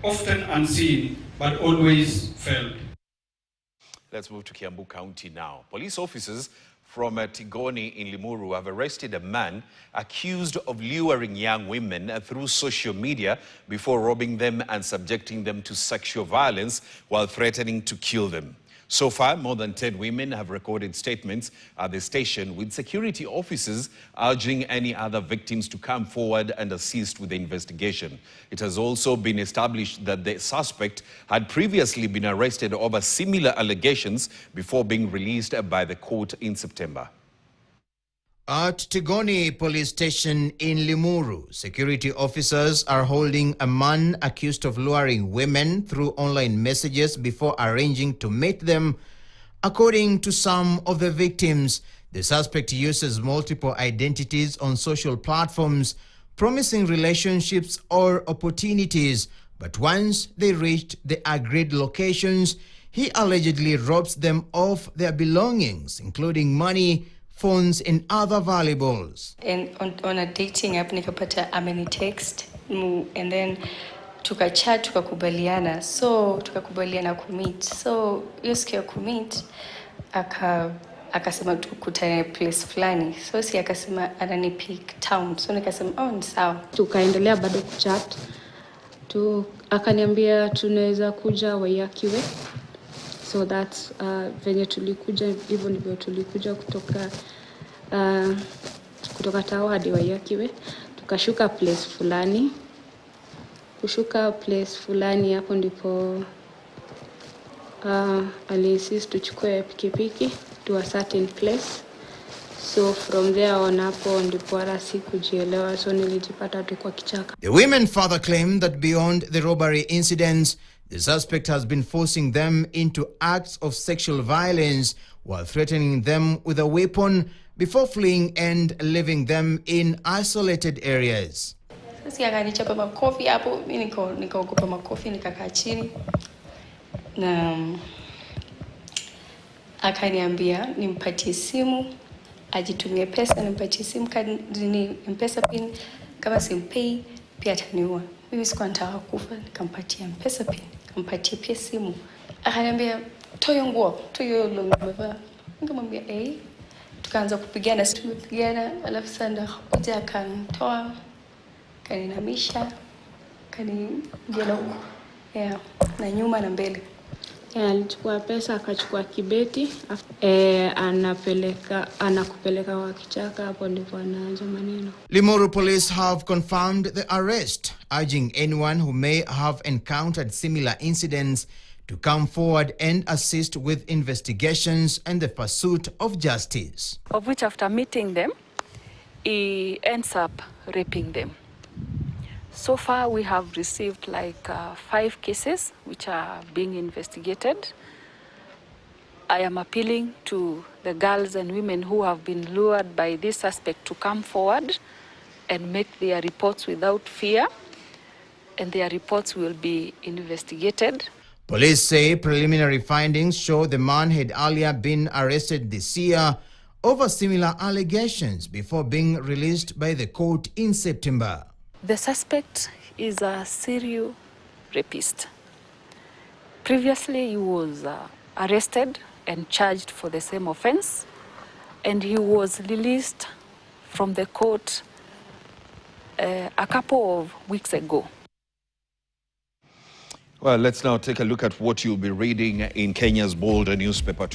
often unseen but always felt. Let's move to Kiambu County now. Police officers from Tigoni in Limuru have arrested a man accused of luring young women through social media before robbing them and subjecting them to sexual violence while threatening to kill them. So far, more than 10 women have recorded statements at the station, with security officers urging any other victims to come forward and assist with the investigation. It has also been established that the suspect had previously been arrested over similar allegations before being released by the court in September. At Tigoni police station in Limuru, security officers are holding a man accused of luring women through online messages before arranging to meet them. According to some of the victims, the suspect uses multiple identities on social platforms, promising relationships or opportunities. But once they reached the agreed locations, he allegedly robs them of their belongings, including money, phones and other valuables. And on a dating app nikapata ameni text and then tukachat tukakubaliana, so tukakubaliana kumit. So hiyo siku ya kumit akasema tukutane place fulani, so si akasema ananipick town, so nikasema oh ni sawa. Tukaendelea bado kuchat akaniambia tunaweza kuja Wayakiwe. So that's venye tulikuja, hivyo ndivyo tulikuja kutoka Tao hadi Wayakiwe. Tukashuka place fulani. Kushuka place fulani hapo ndipo aliinsist tuchukue pikipiki to a certain place. So from there on hapo ndipo hata sikujielewa, so nilijipata tu kwa kichaka. The women further claim that beyond the robbery incidents, the suspect has been forcing them into acts of sexual violence while threatening them with a weapon before fleeing and leaving them in isolated areas. Sasa akanichapa makofi hapo, mimi nikaogopa makofi, nikakaa chini na akaniambia nimpatie simu ajitumie pesa, nimpatie simu kadi ni M-Pesa pin, kama simpei pia ataniua. Mimi sikuwa nataka kufa, nikampatia M-Pesa pin, nikampatia pia simu. Akaniambia toa nguo, toa umevaa. Nikamwambia tukaanza kupigana, tumepigana, alafu sanda kuja akanitoa, kaninamisha, kanijia na nyuma na mbele. Alichukua pesa, akachukua kibeti, anakupeleka kwa kichaka, hapo ndipo anaanza maneno. Limuru police have confirmed the arrest, urging anyone who may have encountered similar incidents to come forward and assist with investigations and the pursuit of justice. Of which after meeting them, he ends up raping them. So far, we have received like 5 cases which are being investigated. I am appealing to the girls and women who have been lured by this suspect to come forward and make their reports without fear, and their reports will be investigated. Police say preliminary findings show the man had earlier been arrested this year over similar allegations before being released by the court in September. The suspect is a serial rapist. Previously, he was arrested and charged for the same offense, and he was released from the court a couple of weeks ago. Well, let's now take a look at what you'll be reading in Kenya's bold newspaper.